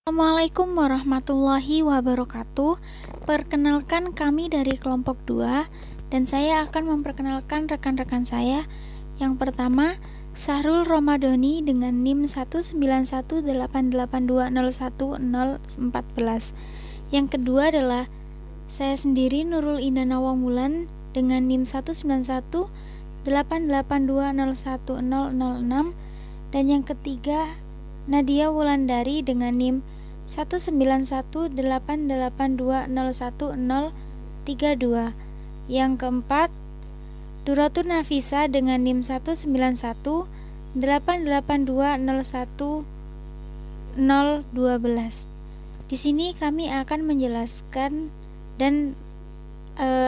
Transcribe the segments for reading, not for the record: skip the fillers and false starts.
Assalamualaikum warahmatullahi wabarakatuh. Perkenalkan, kami dari kelompok 2 dan saya akan memperkenalkan rekan-rekan saya. Yang pertama, Sahrul Romadoni dengan NIM 19188201014. Yang kedua adalah saya sendiri, Nurul Indah Nawamulan dengan NIM 19188201006. Dan yang ketiga, Nadia Wulandari dengan NIM 19188201032. Yang keempat, Duratun Nafisa dengan NIM 19188201012. Di sini kami akan menjelaskan dan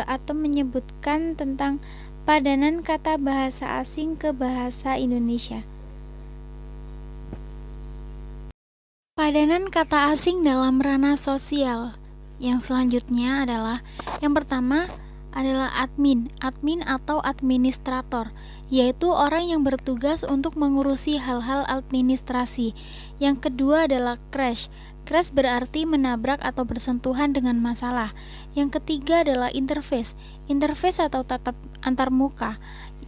atau menyebutkan tentang padanan kata bahasa asing ke bahasa Indonesia. Padanan kata asing dalam ranah sosial. Yang selanjutnya adalah, yang pertama adalah admin. Admin atau administrator, yaitu orang yang bertugas untuk mengurusi hal-hal administrasi. Yang kedua adalah crash. Crash berarti menabrak atau bersentuhan dengan masalah. Yang ketiga adalah interface. Interface atau tatap antarmuka,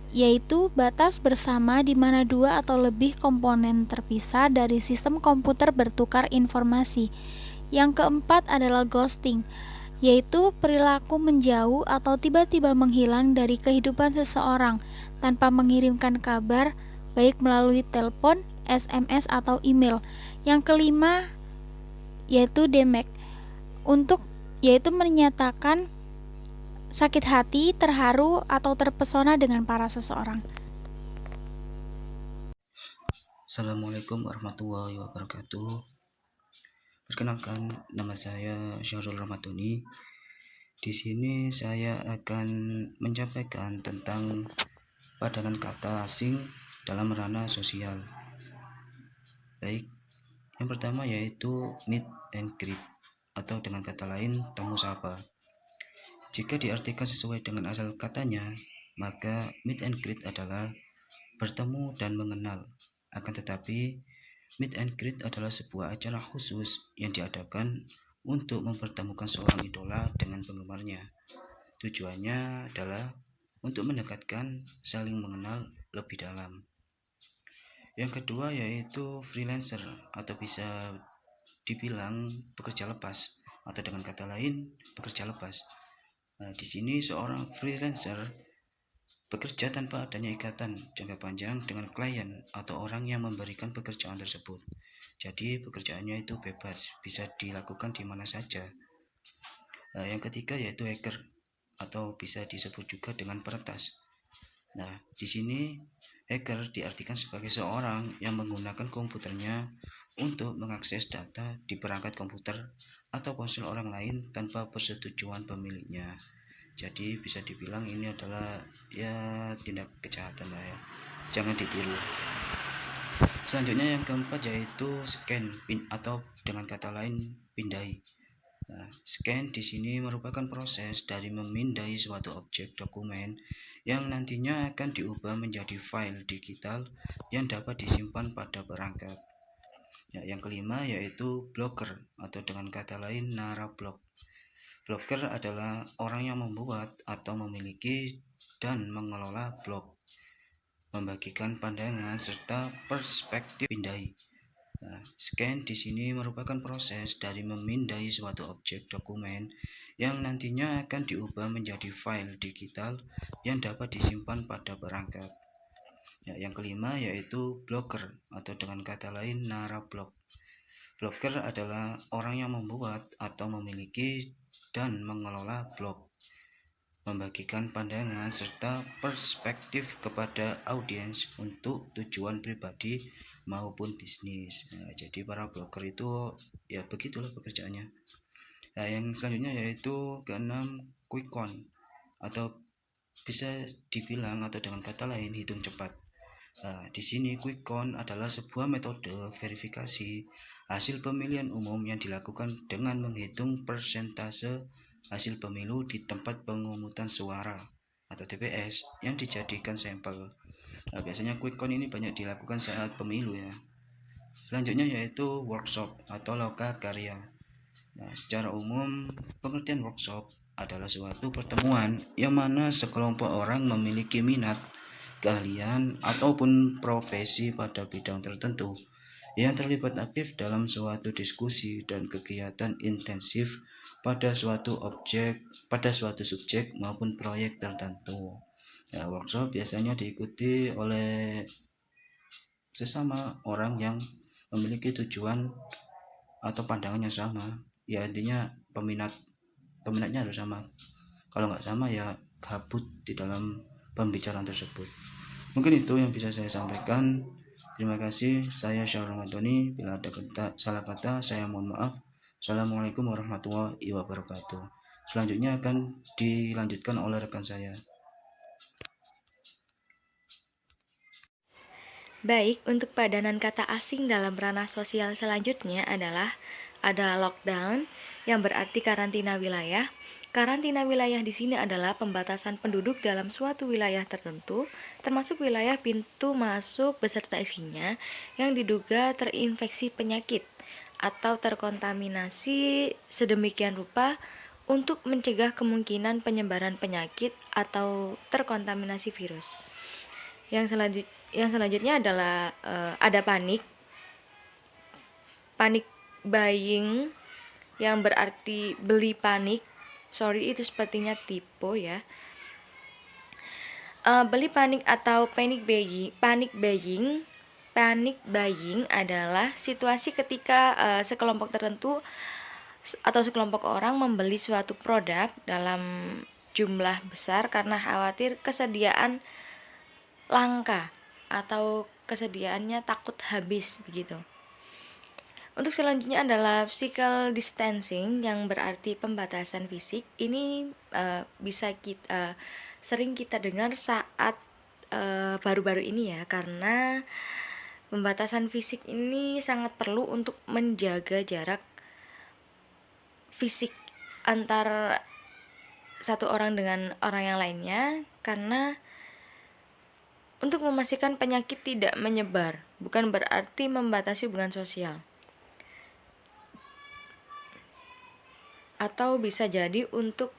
yaitu batas bersama di mana dua atau lebih komponen terpisah dari sistem komputer bertukar informasi. Yang keempat adalah ghosting, yaitu perilaku menjauh atau tiba-tiba menghilang dari kehidupan seseorang tanpa mengirimkan kabar, baik melalui telepon, SMS, atau email. Yang kelima yaitu demek, yaitu menyatakan sakit hati, terharu, atau terpesona dengan para seseorang. Assalamualaikum warahmatullahi wabarakatuh. Perkenalkan, nama saya Syahrul Ramadhani. Di sini saya akan menyampaikan tentang padanan kata asing dalam ranah sosial. Baik, yang pertama yaitu meet and greet, atau dengan kata lain temu sapa. Jika diartikan sesuai dengan asal katanya, maka meet and greet adalah bertemu dan mengenal. Akan tetapi, meet and greet adalah sebuah acara khusus yang diadakan untuk mempertemukan seorang idola dengan penggemarnya. Tujuannya adalah untuk mendekatkan, saling mengenal lebih dalam. Yang kedua yaitu freelancer, atau bisa dibilang pekerja lepas, atau dengan kata lain pekerja lepas. Di sini seorang freelancer bekerja tanpa adanya ikatan jangka panjang dengan klien atau orang yang memberikan pekerjaan tersebut. Jadi pekerjaannya itu bebas, bisa dilakukan di mana saja. Yang ketiga yaitu hacker, atau bisa disebut juga dengan peretas. Nah, di sini hacker diartikan sebagai seorang yang menggunakan komputernya untuk mengakses data di perangkat komputer atau ponsel orang lain tanpa persetujuan pemiliknya. Jadi bisa dibilang ini adalah tindak kejahatan lah ya. Jangan ditiru. Selanjutnya yang keempat yaitu scan atau dengan kata lain pindai. Scan di sini merupakan proses dari memindai suatu objek dokumen yang nantinya akan diubah menjadi file digital yang dapat disimpan pada perangkat. Yang kelima yaitu blogger, atau dengan kata lain narablog. Blogger adalah orang yang membuat atau memiliki dan mengelola blog, membagikan pandangan serta perspektif pindai. Scan di sini merupakan proses dari memindai suatu objek dokumen yang nantinya akan diubah menjadi file digital yang dapat disimpan pada perangkat. Yang kelima yaitu blogger, atau dengan kata lain narablog. Blogger adalah orang yang membuat atau memiliki dan mengelola blog, membagikan pandangan serta perspektif kepada audiens untuk tujuan pribadi maupun bisnis. Jadi para blogger itu ya begitulah pekerjaannya. Yang selanjutnya yaitu keenam quick count, atau bisa dibilang atau dengan kata lain hitung cepat. Di sini quick count adalah sebuah metode verifikasi hasil pemilihan umum yang dilakukan dengan menghitung persentase hasil pemilu di tempat pemungutan suara atau TPS yang dijadikan sampel. Biasanya quick count ini banyak dilakukan saat pemilu ya. Selanjutnya yaitu workshop atau loka karya. Nah, secara umum, pengertian workshop adalah suatu pertemuan yang mana sekelompok orang memiliki minat, keahlian, ataupun profesi pada bidang tertentu yang terlibat aktif dalam suatu diskusi dan kegiatan intensif pada suatu subjek maupun proyek tertentu. Nah, workshop biasanya diikuti oleh sesama orang yang memiliki tujuan atau pandangan yang sama. Ya intinya peminatnya harus sama. Kalau nggak sama ya gabut di dalam pembicaraan tersebut. Mungkin itu yang bisa saya sampaikan. Terima kasih. Saya Syahrul Ramadhani. Bila ada salah kata, saya mohon maaf. Assalamualaikum warahmatullahi wabarakatuh. Selanjutnya akan dilanjutkan oleh rekan saya. Baik, untuk padanan kata asing dalam ranah sosial selanjutnya adalah ada lockdown, yang berarti karantina wilayah. Karantina wilayah di sini adalah pembatasan penduduk dalam suatu wilayah tertentu, termasuk wilayah pintu masuk beserta isinya yang diduga terinfeksi penyakit atau terkontaminasi sedemikian rupa untuk mencegah kemungkinan penyebaran penyakit atau terkontaminasi virus. Yang selanjutnya adalah ada panic buying, yang berarti beli panik. Sorry, itu sepertinya typo ya. Beli panik atau panic buying adalah situasi ketika sekelompok tertentu atau sekelompok orang membeli suatu produk dalam jumlah besar karena khawatir kesediaan langka atau kesediaannya takut habis begitu. Untuk selanjutnya adalah physical distancing, yang berarti pembatasan fisik. Ini sering kita dengar saat baru-baru ini ya, karena pembatasan fisik ini sangat perlu untuk menjaga jarak fisik antar satu orang dengan orang yang lainnya, karena untuk memastikan penyakit tidak menyebar, bukan berarti membatasi hubungan sosial. Atau bisa jadi untuk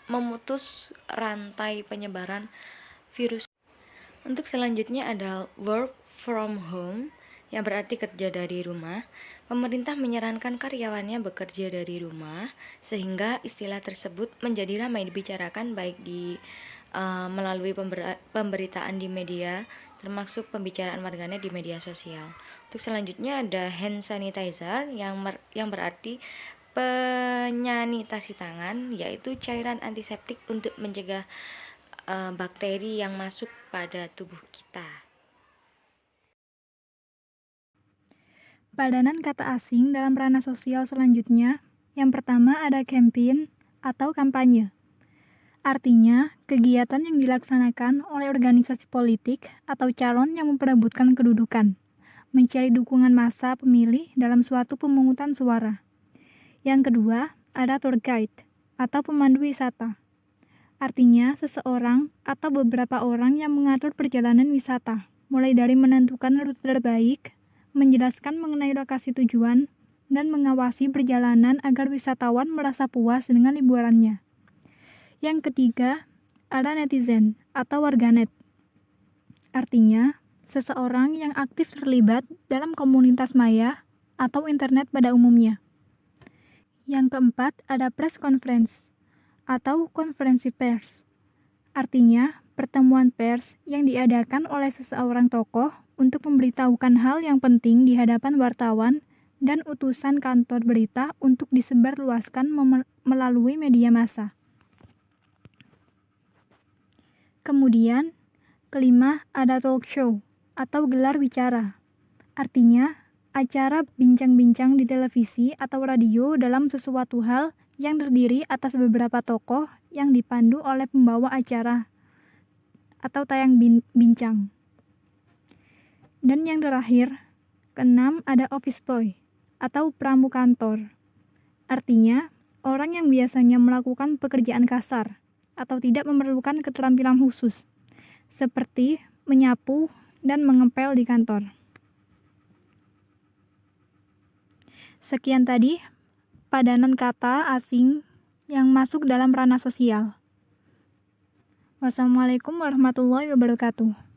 memutus rantai penyebaran virus. Untuk selanjutnya ada work from home, yang berarti kerja dari rumah. Pemerintah menyarankan karyawannya bekerja dari rumah, sehingga istilah tersebut menjadi ramai dibicarakan baik di melalui pemberitaan di media, termasuk pembicaraan warganet di media sosial. Untuk selanjutnya ada hand sanitizer, yang berarti penyanitasi tangan, yaitu cairan antiseptik untuk mencegah bakteri yang masuk pada tubuh kita. Padanan kata asing dalam ranah sosial selanjutnya, yang pertama ada campaign atau kampanye. Artinya, kegiatan yang dilaksanakan oleh organisasi politik atau calon yang memperebutkan kedudukan, mencari dukungan massa pemilih dalam suatu pemungutan suara. Yang kedua, ada tour guide atau pemandu wisata. Artinya, seseorang atau beberapa orang yang mengatur perjalanan wisata, mulai dari menentukan rute terbaik, menjelaskan mengenai lokasi tujuan, dan mengawasi perjalanan agar wisatawan merasa puas dengan liburannya. Yang ketiga, ada netizen atau warganet. Artinya, seseorang yang aktif terlibat dalam komunitas maya atau internet pada umumnya. Yang keempat, ada press conference atau konferensi pers. Artinya, pertemuan pers yang diadakan oleh seseorang tokoh untuk memberitahukan hal yang penting di hadapan wartawan dan utusan kantor berita untuk disebarluaskan melalui media massa. Kemudian, kelima ada talk show atau gelar bicara. Artinya, acara bincang-bincang di televisi atau radio dalam sesuatu hal yang terdiri atas beberapa tokoh yang dipandu oleh pembawa acara atau tayang bincang. Dan yang terakhir, keenam ada office boy atau pramu kantor. Artinya, orang yang biasanya melakukan pekerjaan kasar atau tidak memerlukan keterampilan khusus, seperti menyapu dan mengepel di kantor. Sekian tadi padanan kata asing yang masuk dalam ranah sosial. Wassalamualaikum warahmatullahi wabarakatuh.